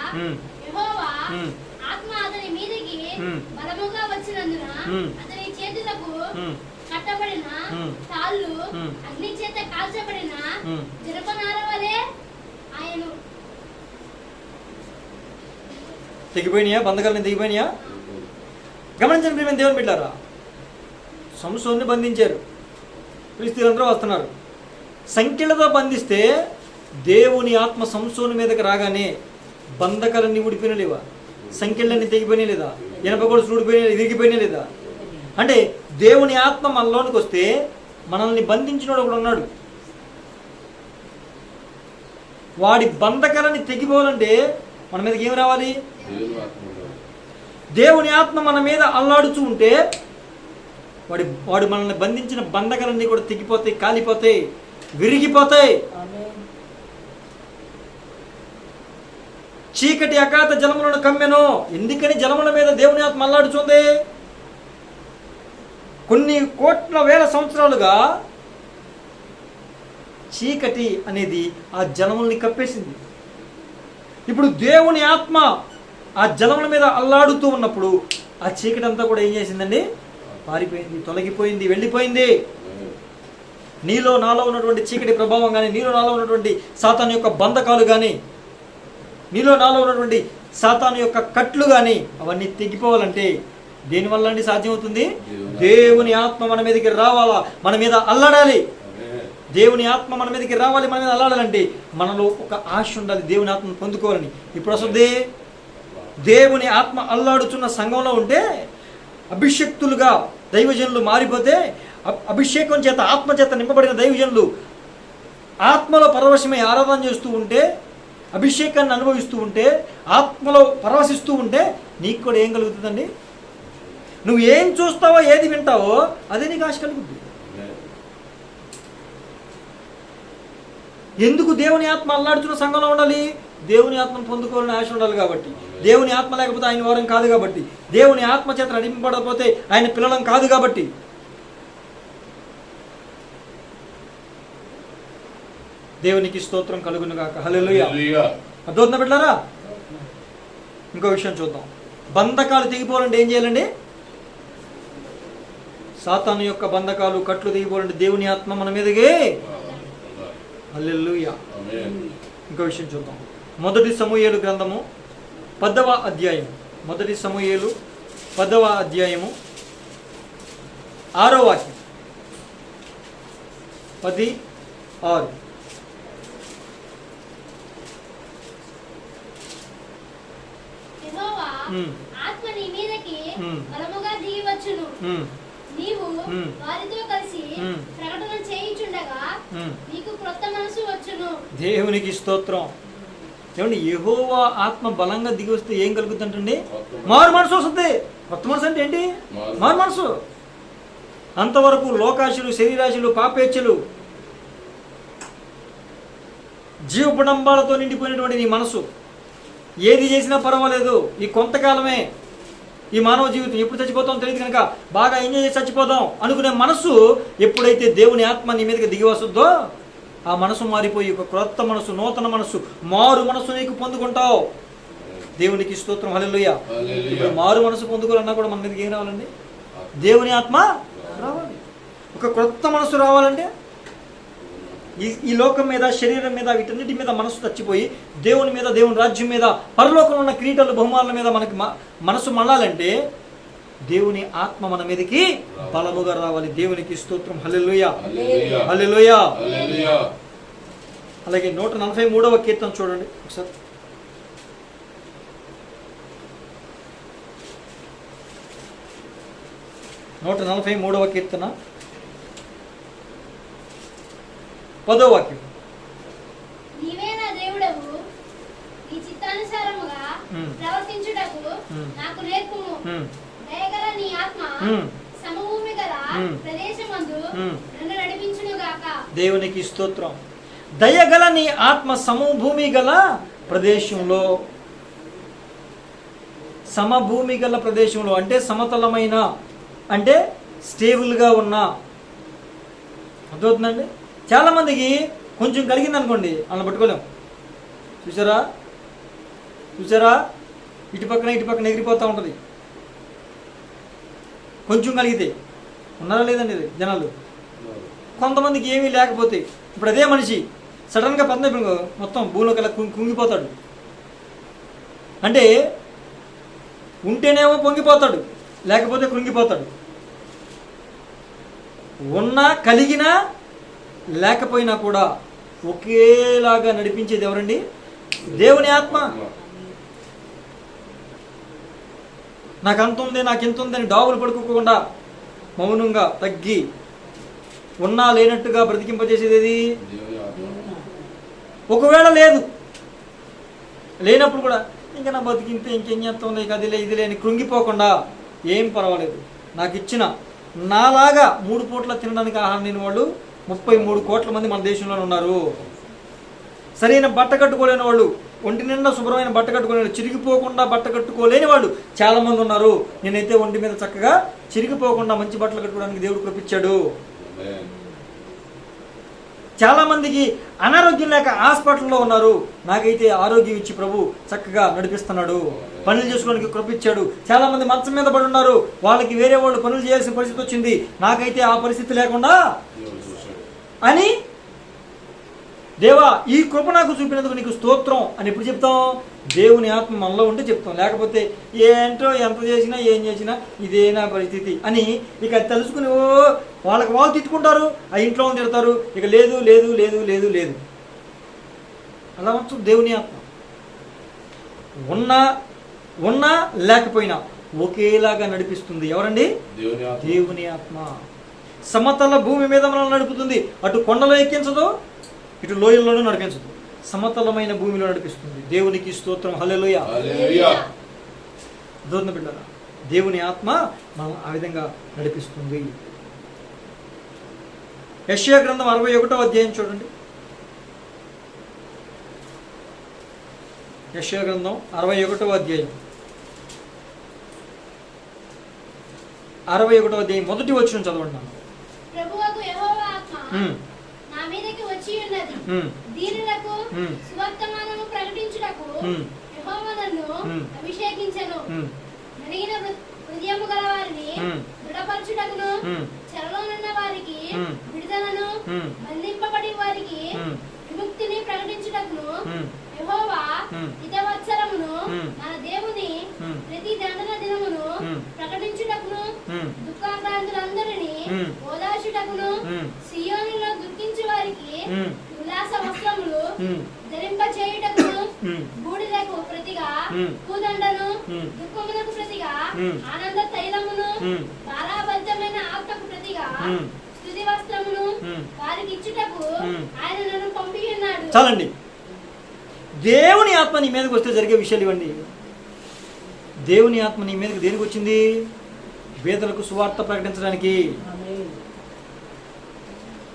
యెహోవా ఆత్మ అతని మీదకి బలముగా వచ్చినందున అతని చేతులకు కట్టబడిన తాళ్ళు అగ్ని చేత కాల్చబడిన జనపనార వలె ఆయను తెగిపోయినాయా? బంధకాలని తెగిపోయినాయా? గమనించండి ప్రియమైన దేవుని బిడ్డలారా, సంసోన్ని బంధించారు. ఫిలిష్తీయులందరూ వస్తున్నారు. సంఖ్యలతో బంధిస్తే దేవుని ఆత్మ సంసోను మీదకి రాగానే బంధకాలన్నీ ఊడిపోయినా లేవా? సంఖ్యలన్నీ తెగిపోయినా లేదా? ఇనప గొలుసులు ఊడిపోయినా, విరిగిపోయినా లేదా? అంటే దేవుని ఆత్మ మనలోనికి వస్తే మనల్ని బంధించినోడు ఒకడు ఉన్నాడు. వాడి బంధకాలని తెగిపోవాలంటే మన మీదకి ఏమి రావాలి? దేవుని ఆత్మ మన మీద అల్లాడుతూ ఉంటే వాడు మనల్ని బంధించిన బంధకాలన్నీ కూడా తెగిపోతాయి, కాలిపోతాయి, విరిగిపోతాయి. చీకటి అగాధ జలములను కమ్మెను. ఎందుకని జలముల మీద దేవుని ఆత్మ అల్లాడుతుంది? కొన్ని కోట్ల వేల సంవత్సరాలుగా చీకటి అనేది ఆ జలముల్ని కప్పేసింది. ఇప్పుడు దేవుని ఆత్మ ఆ జలముల మీద అల్లాడుతూ ఉన్నప్పుడు ఆ చీకటి అంతా కూడా ఏం చేసిందండి? పారిపోయింది, తొలగిపోయింది, వెళ్ళిపోయింది. నీలో నాలో ఉన్నటువంటి చీకటి ప్రభావం కానీ, నీలో నాలో ఉన్నటువంటి సాతాను యొక్క బంధకాలు కానీ, నీలో నాలో ఉన్నటువంటి సాతాను యొక్క కట్లు కానీ అవన్నీ తెగిపోవాలంటే దేనివల్ల అండి సాధ్యమవుతుంది? దేవుని ఆత్మ మన మీదకి రావాలా, మన మీద అల్లాడాలి. దేవుని ఆత్మ మన మీదకి రావాలి, మన మీద అల్లాడాలంటే మనలో ఒక ఆశ ఉండాలి, దేవుని ఆత్మను పొందుకోవాలని. ఇప్పుడు వస్తుంది దేవుని ఆత్మ అల్లాడుచున్న సంఘంలో ఉంటే అభిషక్తులుగా దైవజనులు మారిపోతే, అభిషేకం చేత ఆత్మ చేత నింపబడిన దైవజనులు ఆత్మలో పరవశమై ఆరాధన చేస్తూ ఉంటే, అభిషేకాన్ని అనుభవిస్తూ ఉంటే, ఆత్మలో పరవశిస్తూ ఉంటే నీకు కూడా ఏం కలుగుతుందండి? నువ్వు ఏం చూస్తావో, ఏది వింటావో అదే నీకు ఆశ కలుగుతుంది. ఎందుకు దేవుని ఆత్మ అల్లాడుచున్న సంఘంలో ఉండాలి? దేవుని ఆత్మను పొందుకోవాలని ఆశ ఉండాలి కాబట్టి. దేవుని ఆత్మ లేకపోతే ఆయన వారం కాదు కాబట్టి. దేవుని ఆత్మ చేత నడిపింపబడకపోతే ఆయన పిల్లలం కాదు కాబట్టి. దేవునికి స్తోత్రం కలుగును గాక. హల్లెలూయా. అర్థవుతుందా బిడ్డలారా? ఇంకో విషయం చూద్దాం. బంధకాలు తెగిపోవాలంటే ఏం చేయాలండి? సాతాను యొక్క బంధకాలు, కట్లు తెగిపోవాలంటే దేవుని ఆత్మ మన మీదకి. హల్లెలూయా. ఇంకో విషయం చూద్దాం. 1 సమూయేలు గ్రంథము 10వ అధ్యాయం, 1 సమూయేలు 10వ అధ్యాయము 6వ వాక్యం. 10:6. యెహోవా ఆత్మ నీ మీదకి బలముగా దిగి వచ్చును. నీవు వారితో కలిసి ప్రకటన చేయుచుండగా నీకు క్రొత్త మనసు వచ్చును. దేవునికి స్తోత్రం. ఏమండి, యెహోవా ఆత్మ బలంగా దిగి వస్తే ఏం కలుగుతుందండి? మారు మనసు వస్తుంది. కొత్త మనసు అంటే ఏంటి? మారు మనసు. అంతవరకు లోకాశులు, శరీరాశులు, పాపేచ్ఛలు, జీవపుడంబాలతో నిండిపోయినటువంటి నీ మనసు ఏది చేసినా పర్వాలేదు, ఈ కొంతకాలమే, ఈ మానవ జీవితం ఎప్పుడు చచ్చిపోతాం తెలియదు కనుక బాగా ఎంజాయ్ చేసి చచ్చిపోదాం అనుకునే మనసు ఎప్పుడైతే దేవుని ఆత్మ నీ మీదకి దిగి వస్తుందో ఆ మనసు మారిపోయి ఒక క్రొత్త మనసు, నూతన మనసు, మారు మనసు నీకు పొందుకుంటావు. దేవునికి స్తోత్రం. హల్లెలూయా. ఇప్పుడు మారు మనసు పొందుకోవాలన్నా కూడా మన మీదకి ఏం రావాలండి? దేవుని ఆత్మ రావాలి. ఒక క్రొత్త మనసు రావాలంటే ఈ లోకం మీద, శరీరం మీద, వీటన్నిటి మీద మనసు చచ్చిపోయి దేవుని మీద, దేవుని రాజ్యం మీద, పరలోకంలో ఉన్న క్రీడలు, బహుమానాల మీద మనకి మనసు మళ్ళాలంటే దేవుని ఆత్మ మన మీదకి బలముగా రావాలి. దేవునికి స్తోత్రం. హల్లెలూయా, హల్లెలూయా. అలాగే 143వ కీర్తన చూడండి ఒకసారి. 143వ కీర్తన 10వ వాక్యం. నీవే నా దేవుడవు, నీ చిత్తానుసారముగా ప్రవర్తించుటకు నాకు నేర్పుము. దయగల నీ ఆత్మ సమభూమి గల ప్రదేశమందు నన్ను నడిపించును గాక. దేవునికి స్తోత్రం. దయగల నీ ఆత్మ సమభూమి గల ప్రదేశంలో, సమభూమి గల ప్రదేశంలో అంటే సమతలమైన, అంటే స్టేబుల్గా ఉన్న. అర్థమవుతుందండి? చాలా మందికి కొంచెం కలిగింది అనుకోండి, అలా పట్టుకోలేం. చూసారా చూసారా, ఇటు పక్కన ఎగిరిపోతూ ఉంటుంది. కొంచెం కలిగితే ఉన్నారా లేదండి ఇది జనాలు. కొంతమందికి ఏమీ లేకపోతే, ఇప్పుడు అదే మనిషి సడన్గా పద్మ మొత్తం భూమిలోకి అలా కుంగిపోతాడు. అంటే ఉంటేనేమో పొంగిపోతాడు, లేకపోతే కృంగిపోతాడు. ఉన్నా, కలిగినా, లేకపోయినా కూడా ఒకేలాగా నడిపించేది ఎవరండి? దేవుని ఆత్మ. నాకు అంత ఉంది, నాకు ఇంత ఉందని డాబులు పడుకోకుండా మౌనంగా తగ్గి ఉన్నా లేనట్టుగా బ్రతికింపజేసేది ఏది? ఒకవేళ లేనప్పుడు కూడా ఇంకా నా బతికింతే ఇంకేం చేస్తాం, లేక అది ఇది లేని కృంగిపోకుండా ఏం పర్వాలేదు, నాకు ఇచ్చిన నాలాగా 3 పూట్ల తినడానికి ఆహారం లేని వాళ్ళు 33 కోట్ల మంది మన దేశంలో ఉన్నారు. సరైన బట్ట కట్టుకోలేని వాళ్ళు, ఒంటి నిండా శుభ్రమైన బట్ట కట్టుకోలేని, చిరిగిపోకుండా బట్ట కట్టుకోలేని వాళ్ళు చాలా మంది ఉన్నారు. నేనైతే ఒంటి మీద చక్కగా చిరిగిపోకుండా మంచి బట్టలు కట్టుకోవడానికి దేవుడు కృపించాడు. చాలా మందికి అనారోగ్యం లేక హాస్పిటల్లో ఉన్నారు. నాకైతే ఆరోగ్యం ఇచ్చి ప్రభు చక్కగా నడిపిస్తున్నాడు, పనులు చేసుకోవడానికి కృపించాడు. చాలా మంది మంచం మీద పడి ఉన్నారు, వాళ్ళకి వేరే వాళ్ళు పనులు చేయాల్సిన పరిస్థితి వచ్చింది. నాకైతే ఆ పరిస్థితి లేకుండా అని దేవా ఈ కృప నాకు చూపినందుకు నీకు స్తోత్రం అని ఎప్పుడు చెప్తాం? దేవుని ఆత్మ మనలో ఉంటే చెప్తాం. లేకపోతే ఏంటో ఎంత చేసినా ఏం చేసినా ఇదేనా పరిస్థితి అని ఇక తెలుసుకుని వాళ్ళకి వాళ్ళు తిట్టుకుంటారు, ఆ ఇంట్లో వాళ్ళు తిడతారు. ఇక లేదు లేదు లేదు లేదు లేదు అలా వచ్చు. దేవుని ఆత్మ ఉన్నా లేకపోయినా ఒకేలాగా నడిపిస్తుంది. ఎవరండి? దేవుని ఆత్మ. సమతల భూమి మీద మనల్ని నడుపుతుంది. అటు కొండలో ఎక్కించదు, ఇటు లోయల్లోనూ నడిపించదు. సమతలమైన భూమిలో నడిపిస్తుంది. దేవునికి స్తోత్రం. హల్లెలూయా. దూరం బిడ్డరా, దేవుని ఆత్మ మనం ఆ విధంగా నడిపిస్తుంది. యెషయా గ్రంథం 61వ అధ్యాయం చూడండి. యెషయా గ్రంథం 61వ అధ్యాయం 61వ అధ్యాయం మొదటి వచనం చదవండి. ప్రభువకు యెహోవా ఆత్మ నా మీదకి వచ్చి ఉన్నది. దీనులకు సువర్తమానము ప్రకటించుటకు యెహోవా నన్ను అభిషేకించెను. నలిగిన హృదయము గల వారిని దృఢపరచుటకును, చెరలోనున్న వారికి విడుదలను, బంధింపబడి వారికి విముక్తిని ప్రకటించుటకు ప్రకటించుటకును ఉమ్, యెహోవా ఉమ్. హితవత్సరమును ఉమ్. మన దేవుని ఉమ్. ప్రతి దండన దినమును ఉమ్. ప్రకటించుటకును ఉమ్, దుఃఖాక్రాంతులందరినీ ఉమ్. ఓదార్చుటకును ఉమ్. సియోనులో దుఃఖించు వారికి ఉమ్. ఉల్లాస వస్త్రములు ఉమ్. ధరింప చేయుటకును ఉమ్. బూడిదకు ప్రతిగా ఉమ్. పూదండను ఉమ్. దుఃఖమునకు ప్రతిగా ఉమ్. ఆనంద తైలమును ఉమ్. బాలాబద్ధమైన ఆత్మకు ప్రతిగా ఉమ్. స్తుతి వస్త్రమును ఉమ్. వారికి ఇచ్చుటకు ఉమ్. ఆయన నన్ను పంపి ఉన్నాడు. చాలండి. దేవుని ఆత్మ నీ మీదకి వస్తే జరిగే విషయాలు ఇవ్వండి. దేవుని ఆత్మ నీ మీదకి దేనికి వచ్చింది? పేదలకు సువార్త ప్రకటించడానికి,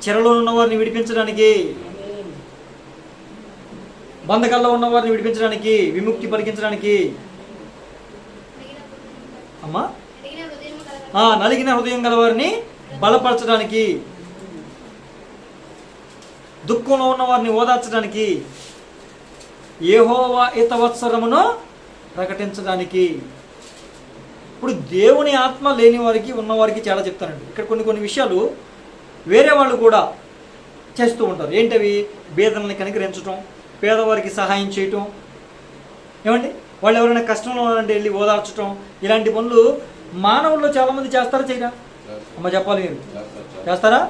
చెరలో ఉన్న వారిని విడిపించడానికి, బంధకాల్లో ఉన్న వారిని విడిపించడానికి, విముక్తి పలికించడానికి, అమ్మా అడిగిన హృదయము కలగ నలిగిన హృదయం గల వారిని బలపరచడానికి, దుఃఖంలో ఉన్న వారిని ఓదార్చడానికి, యెహోవా హితవత్సరమును ప్రకటించడానికి. ఇప్పుడు దేవుని ఆత్మ లేని వారికి ఉన్నవారికి చాలా చెప్తానండి. ఇక్కడ కొన్ని విషయాలు వేరే వాళ్ళు కూడా చేస్తూ ఉంటారు. ఏంటవి? బీదల్ని కనికరించటం, పేదవారికి సహాయం చేయటం, ఏమండి వాళ్ళు ఎవరైనా కష్టంలో ఉన్నారంటే వెళ్ళి ఓదార్చటం, ఇలాంటి పనులు మానవుల్లో చాలామంది చేస్తారా చేయరా? అమ్మ చెప్పాలి, మీరు చేస్తారా?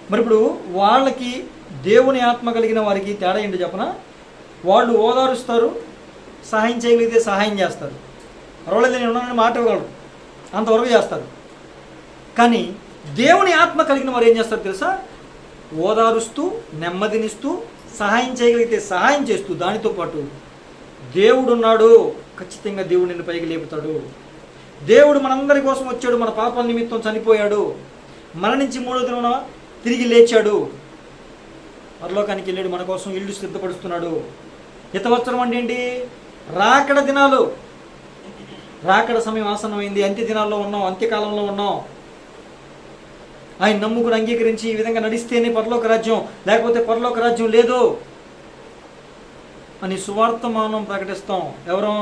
మరి ఇప్పుడు వాళ్ళకి దేవుని ఆత్మ కలిగిన వారికి తేడా ఏంటో చెప్పనా? వాళ్ళు ఓదారుస్తారు, సహాయం చేయగలిగితే సహాయం చేస్తారు, పర్వాలేదు నేను ఉన్నానని మాట ఇవ్వగలరు, అంతవరకు చేస్తారు. కానీ దేవుని ఆత్మ కలిగిన వారు ఏం చేస్తారు తెలుసా? ఓదారుస్తూ, నెమ్మదినిస్తూ, సహాయం చేయగలిగితే సహాయం చేస్తూ, దానితో పాటు దేవుడు ఉన్నాడు, ఖచ్చితంగా దేవుడు నిన్ను పైకి లేపుతాడు, దేవుడు మనందరి కోసం వచ్చాడు, మన పాపాల నిమిత్తం చనిపోయాడు, మరణించి 3వ దినాన తిరిగి లేచాడు, పరలోకానికి వెళ్ళాడు, మన కోసం ఇల్లు సిద్ధపడుస్తున్నాడు. హితవత్సరం అంటే ఏంటి? రాకడ దినాలు, రాకడ సమయం ఆసన్నమైంది, అంత్య దినాల్లో ఉన్నాం, అంత్యకాలంలో ఉన్నాం. ఆయన నమ్ముకుని అంగీకరించి ఈ విధంగా నడిస్తేనే పరలోక రాజ్యం, లేకపోతే పరలోక రాజ్యం లేదు అని సువార్తమానం ప్రకటిస్తాం. ఎవరో?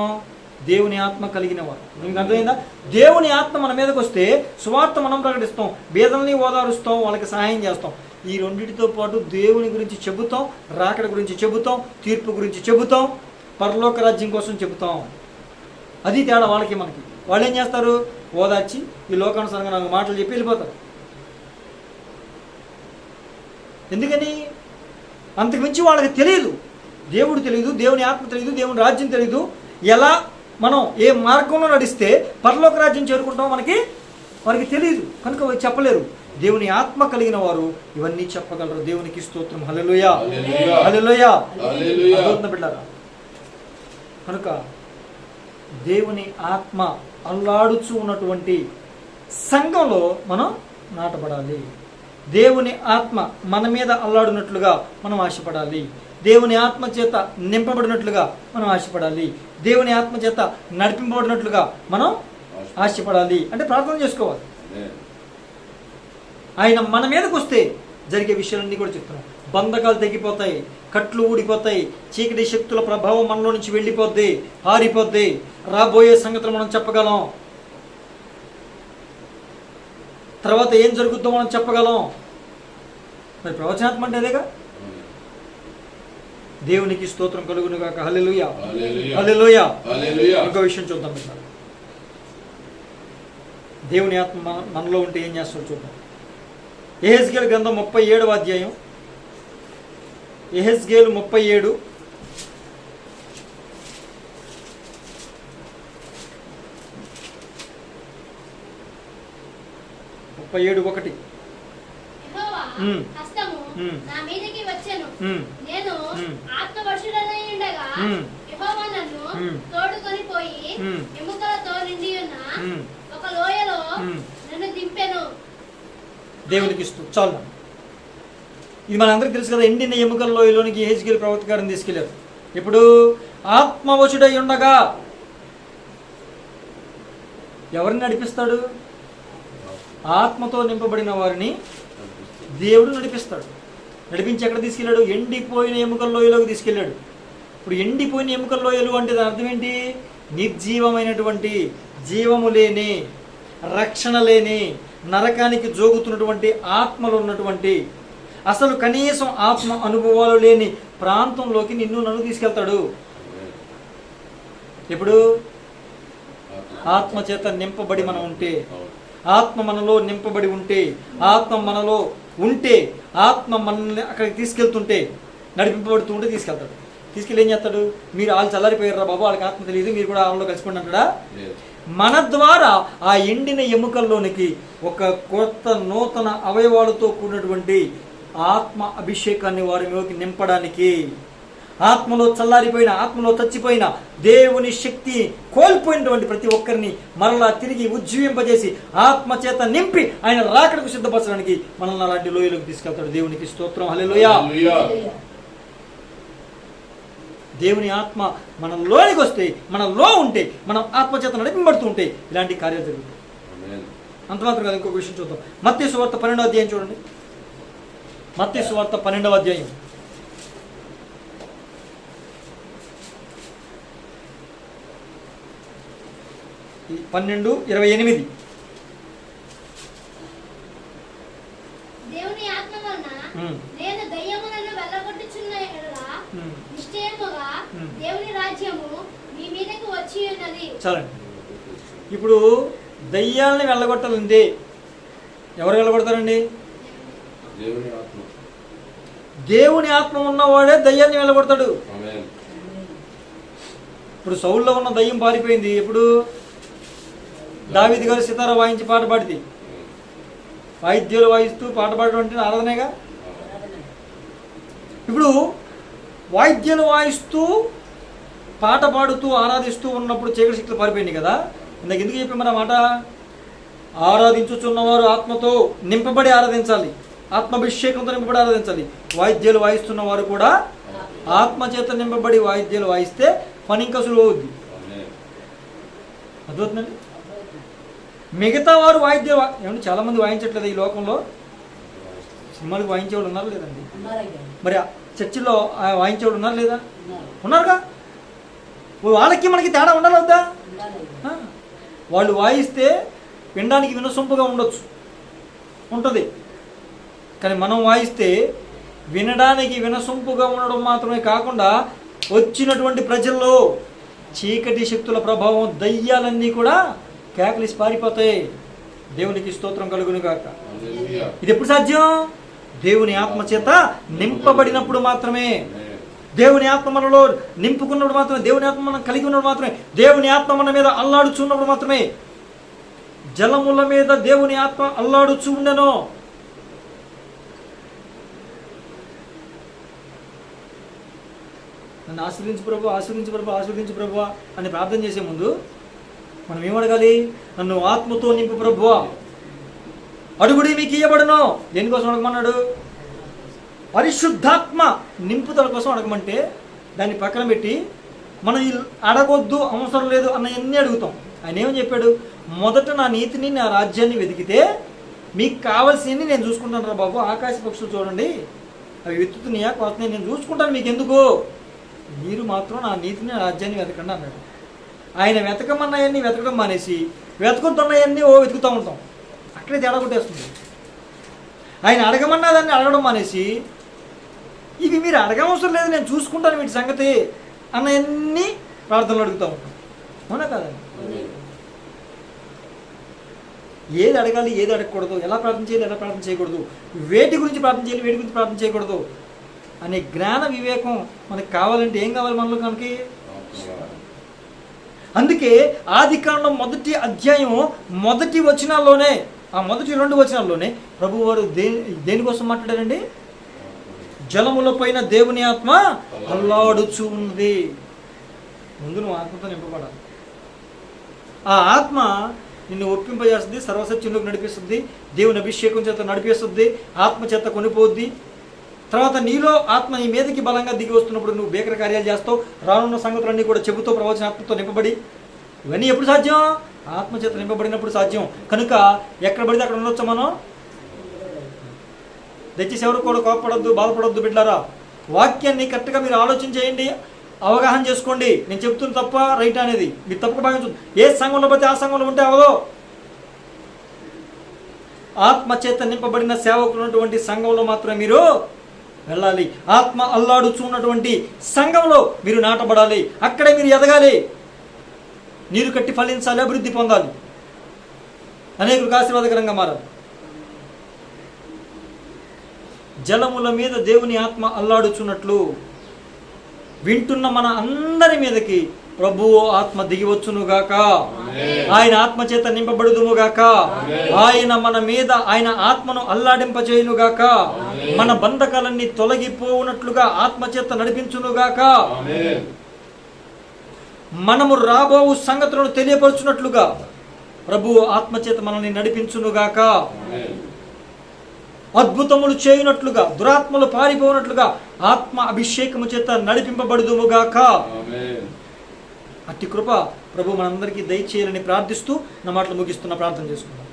దేవుని ఆత్మ కలిగిన వారు. మీకు అర్థమైందా? దేవుని ఆత్మ మన మీదకి వస్తే సువార్త మనం ప్రకటిస్తాం, బీదల్ని ఓదారుస్తాం, వాళ్ళకి సహాయం చేస్తాం. ఈ రెండింటితో పాటు దేవుని గురించి చెబుతాం, రాకడ గురించి చెబుతాం, తీర్పు గురించి చెబుతాం, పరలోక రాజ్యం కోసం చెబుతాం. అది తేడా వాళ్ళకి మనకి. వాళ్ళు ఏం చేస్తారు? ఓదార్చి ఈ లోకానుసారంగా నాకు మాటలు చెప్పి వెళ్ళిపోతారు. ఎందుకని? అంతకుమించి వాళ్ళకి తెలియదు, దేవుడు తెలియదు, దేవుని ఆత్మ తెలియదు, దేవుని రాజ్యం తెలియదు. ఎలా మనం ఏ మార్గంలో నడిస్తే పరలోక రాజ్యం చేరుకుంటామో వారికి తెలియదు, కనుక చెప్పలేరు. దేవుని ఆత్మ కలిగిన వారు ఇవన్నీ చెప్పగలరు. దేవునికి స్తోత్రం. హల్లెలూయా, హల్లెలూయా. అర్థమవుతుందా బిడ్డలారా? కనుక దేవుని ఆత్మ అల్లాడుచూ ఉన్నటువంటి సంఘంలో మనం నాటబడాలి. దేవుని ఆత్మ మన మీద అల్లాడినట్లుగా మనం ఆశపడాలి. దేవుని ఆత్మ చేత నింపబడినట్లుగా మనం ఆశపడాలి. దేవుని ఆత్మ చేత నడిపింపబడినట్లుగా మనం ఆశపడాలి. అంటే ప్రార్థన చేసుకోవాలి. ఆయన మన మీదకి వస్తే జరిగే విషయాలన్నీ కూడా చెప్తున్నాం. బంధకాలు తగ్గిపోతాయి, కట్లు ఊడిపోతాయి, చీకటి శక్తుల ప్రభావం మనలో నుంచి వెళ్ళిపోద్ది, పారిపోద్ది, రాబోయే సంగతులు మనం చెప్పగలం, తర్వాత ఏం జరుగుతుందో మనం చెప్పగలం. మరి ప్రవచనాత్మ అంటే అదేగా. దేవునికి స్తోత్రం కలుగును గాక. హల్లెలూయా, హల్లెలూయా. ఇంకో విషయం చూద్దాం. దేవుని ఆత్మ మనలో ఉంటే ఏం చేస్తాడో చూద్దాం. యెహెజ్కేలు గ్రంథం 37వ అధ్యాయం, యెహెజ్కేలు 37 37:1. యెహోవా హస్తము నా మీదకి వచ్చెను, నేను ఆత్మవర్షుడనై ఉండగా యెహోవా నన్ను తోడుకొని పోయి ఎముకలతో నిండి ఉన్న ఒక లోయలో నన్ను దింపెను. దేవునికి ఇస్తూ చాలు. ఇది మనందరికీ తెలుసు కదా. ఎండిన ఎముకల లోయలోనికి యెహెజ్కేలు ప్రవక్త గారిని తీసుకెళ్లారు. ఇప్పుడు ఆత్మవశుడై ఉండగా ఎవరిని నడిపిస్తాడు? ఆత్మతో నింపబడిన వారిని దేవుడు నడిపిస్తాడు. నడిపించి ఎక్కడ తీసుకెళ్ళాడు? ఎండిపోయిన ఎముకల లోయలోకి తీసుకెళ్ళాడు. ఇప్పుడు ఎండిపోయిన ఎముకల లోయలు అంటే దాని అర్థం ఏంటి? నిర్జీవమైనటువంటి, జీవము లేని, రక్షణ లేని, నరకానికి జోగుతున్నటువంటి ఆత్మలు ఉన్నటువంటి, అసలు కనీసం ఆత్మ అనుభవాలు లేని ప్రాంతంలోకి నన్ను తీసుకెళ్తాడు. ఇప్పుడు ఆత్మ చేత నింపబడి మనం ఉంటే, ఆత్మ మనలో నింపబడి ఉంటే, ఆత్మ మనలో ఉంటే, ఆత్మ మనల్ని అక్కడికి తీసుకెళ్తుంటే, నడిపింపబడుతూ ఉంటే తీసుకెళ్తాడు. తీసుకెళ్ళి ఏం చేస్తాడు? మీరు వాళ్ళు చల్లారిపోయారా బాబు, వాళ్ళకి ఆత్మ తెలియదు, మీరు కూడా వాళ్ళలో కలిసిపోండి అంటాడా? మన ద్వారా ఆ ఎండిన ఎముకల్లోనికి ఒక కొత్త నూతన అవయవాలతో కూడినటువంటి ఆత్మ అభిషేకాన్ని వారిలోకి నింపడానికి, ఆత్మలో చల్లారిపోయిన, ఆత్మలో చచ్చిపోయిన, దేవుని శక్తి కోల్పోయినటువంటి ప్రతి ఒక్కరిని మరలా తిరిగి ఉజ్జీవింపజేసి ఆత్మ చేత నింపి ఆయన రాకడకు సిద్ధపరచడానికి మనల్ని అలాంటి లోయలోకి తీసుకెళ్తాడు. దేవునికి స్తోత్రం, హల్లెలూయా. దేవుని ఆత్మ మనలోనికి వస్తే, మనలో ఉంటే, మనం ఆత్మచేత నడిపింపబడుతూ ఉంటే ఇలాంటి కార్యాలు జరుగుతాయి. అంత మాత్రం కాదు, ఇంకొక విషయం చూద్దాం. మత్తయి సువార్త 12వ అధ్యాయం చూడండి. మత్తయి సువార్త 12వ అధ్యాయం. ఈ 12:28. దేవుని ఆత్మ వలన నేను దయ్యములను వెళ్ళగొట్టుచున్న యెడల నిశ్చయముగా దేవుని రాజ్యము మీ మీదకు వచ్చి ఉన్నది. చాలండి. ఇప్పుడు దయ్యాలని వెళ్ళగొట్టాలంటే ఎవరు వెళ్ళగొడతారండి? దేవుని ఆత్మ ఉన్నవాడే దయ్యాన్ని వెళ్ళగొడతాడు. ఇప్పుడు సౌల్లో ఉన్న దయ్యం పారిపోయింది. ఇప్పుడు దావీదు గారు సితారా వాయించి పాట పాడితే, వాయిద్యాలు వాయిస్తూ పాట పాడడం అంటే ఆరాధనేగా. ఇప్పుడు వాయిద్యాలు వాయిస్తూ పాట పాడుతూ ఆరాధిస్తూ ఉన్నప్పుడు చీకటి శక్తులు పారిపోయింది కదా. ఇందాక ఎందుకు చెప్పి మన మాట? ఆరాధించుచున్నవారు ఆత్మతో నింపబడి ఆరాధించాలి, ఆత్మాభిషేకంతో నింపబడి ఆరాధించాలి. వాయిద్యాలు వాయిస్తున్న వారు కూడా ఆత్మచేత నింపబడి వాయిద్యాలు వాయిస్తే పని ఇంకా సులువు అవుద్ది. అర్థమవుతుందండి? మిగతా వారు వాయిద్యాలు ఏమంటే చాలా మంది వాయించట్లేదు ఈ లోకంలో. సినిమాలకు వాయించేవాళ్ళు ఉన్నారు లేదండి? మరి చర్చిలో వాయించేవాళ్ళు ఉన్నారు లేదా? ఉన్నారుగా. వాళ్ళకి మనకి తేడా ఉండాలి వద్దా? వాళ్ళు వాయిస్తే వినడానికి వినసొంపుగా ఉండొచ్చు, ఉంటుంది. కానీ మనం వాయిస్తే వినడానికి వినసొంపుగా ఉండడం మాత్రమే కాకుండా వచ్చినటువంటి ప్రజల్లో చీకటి శక్తుల ప్రభావం, దయ్యాలన్నీ కూడా కేకలిసి పారిపోతాయి. దేవునికి స్తోత్రం కలుగును గాక. ఇది ఎప్పుడు సాధ్యం? దేవుని ఆత్మ చేత నింపబడినప్పుడు మాత్రమే. దేవుని ఆత్మ మనలో నింపుకున్నప్పుడు మాత్రమే, దేవుని ఆత్మ మనం కలిగి ఉన్నప్పుడు మాత్రమే, దేవుని ఆత్మ మన మీద అల్లాడుచున్నప్పుడు మాత్రమే. జలముల మీద దేవుని ఆత్మ అల్లాడుచు ఉండెను. నన్ను ఆశీర్వదించు ప్రభు, ఆశీర్వదించు ప్రభు, ఆశీర్వదించు ప్రభు అని ప్రార్థన చేసే ముందు మనం ఏమడగాలి? నన్ను ఆత్మతో నింపు ప్రభువా, అడుగుడి మీకు ఇయ్యబడును. దేనికోసం అడగమన్నాడు? పరిశుద్ధాత్మ నింపుదల కోసం అడగమంటే దాన్ని పక్కన పెట్టి మనం అడగొద్దు, అవసరం లేదు అన్నవన్నీ అడుగుతాం. ఆయన ఏమని చెప్పాడు? మొదట నా నీతిని, నా రాజ్యాన్ని వెతికితే మీకు కావాల్సినవి నేను చూసుకుంటాను రా బాబు. ఆకాశ పక్షులు చూడండి, అవి వెతుకుతున్నాయా, కోస్తున్నాయి, నేను చూసుకుంటాను, మీకు ఎందుకు? మీరు మాత్రం నా నీతిని, నా రాజ్యాన్ని వెతకండి అన్నాడు. ఆయన వెతకమన్నాయన్నీ వెతకడం మానేసి వెతుకుతున్నాయన్నీ వెతుకుతూ ఉంటాం. అక్కడే తేడా కొట్టేస్తుంది. ఆయన అడగమన్నా దాన్ని అడగడం మానేసి ఇవి మీరు అడగవసరం లేదు, నేను చూసుకుంటాను వీటి సంగతి అన్నవన్నీ ప్రార్థనలు అడుగుతూ ఉంటాం. అవునా కాదండి? ఏది అడగాలి, ఏది అడగకూడదు, ఎలా ప్రార్థన చేయాలి, ఎలా ప్రార్థన చేయకూడదు, వేటి గురించి ప్రార్థన చేయాలి, వేటి గురించి ప్రార్థన చేయకూడదు అనే జ్ఞాన వివేకం మనకు కావాలంటే ఏం కావాలి మనలో? మనకి అందుకే ఆదికాండం 1వ అధ్యాయం 1 వచనాల్లోనే, ఆ మొదటి 2 వచనాల్లోనే ప్రభు వారు దేనికోసం మాట్లాడారండి? జలముల పైన దేవుని ఆత్మ అల్లాడుచు ఉంది. ముందు నువ్వు ఆత్మతో నింపబడాలి. ఆ ఆత్మ నిన్ను ఒప్పింపజేస్తుంది, సర్వసత్యంలోకి నడిపిస్తుంది, దేవుని అభిషేకం చేత నడిపిస్తుంది, ఆత్మ చేత కొనిపోద్ది. తర్వాత నీలో ఆత్మ నీ మీదకి బలంగా దిగి వస్తున్నప్పుడు నువ్వు భీకర కార్యాలు చేస్తావు, రానున్న సంగతులన్నీ కూడా చెబుతూ ప్రవచనాత్మతో నింపబడి. ఇవన్నీ ఎప్పుడు సాధ్యం? ఆత్మచేత నింపబడినప్పుడు సాధ్యం. కనుక ఎక్కడ పడితే అక్కడ ఉండొచ్చు మనం. దయచేసి ఎవరు కూడా కోపపడొద్దు, బాధపడొద్దు బిడ్డారా. వాక్యాన్ని కరెక్ట్గా మీరు ఆలోచన చేయండి, అవగాహన చేసుకోండి. నేను చెప్తున్న తప్ప రైట్ అనేది మీరు తప్పక భావించు. ఏ సంఘంలో పడితే ఆ సంఘంలో ఉంటే అవదో. ఆత్మ చేత నింపబడిన సేవకులు ఉన్నటువంటి సంఘంలో మాత్రమే మీరు వెళ్ళాలి. ఆత్మ అల్లాడుచున్నటువంటి సంఘంలో మీరు నాటబడాలి. అక్కడే మీరు ఎదగాలి, నీరు కట్టి ఫలించాలి, అభివృద్ధి పొందాలి, అనేకులకు ఆశీర్వాదకరంగా మారాలి. జలముల మీద దేవుని ఆత్మ అల్లాడుచున్నట్లు వింటున్న మన అందరి మీదకి ప్రభువు ఆత్మ దిగివచ్చునుగాక. ఆయన ఆత్మ చేత నింపబడుదుముగాక. ఆయన మన మీద ఆయన ఆత్మను అల్లాడింపజేయునుగాక. మన బంధకాలన్నీ తొలగిపోవునట్లుగా ఆత్మ చేత నడిపించునుగాక. మనము రాబోవు సంగతులను తెలియపరచున్నట్లుగా ప్రభువు ఆత్మ చేత మనల్ని నడిపించునుగాక. అద్భుతములు చేయునట్లుగా, దురాత్మలు పారిపోనట్లుగా ఆత్మ అభిషేకము చేత నడిపింపబడుదుముగాక. అట్టి కృప ప్రభు మనందరికీ దయచేయాలని ప్రార్థిస్తూ నా మాటలు ముగిస్తున్న ప్రార్థన చేసుకుందాం.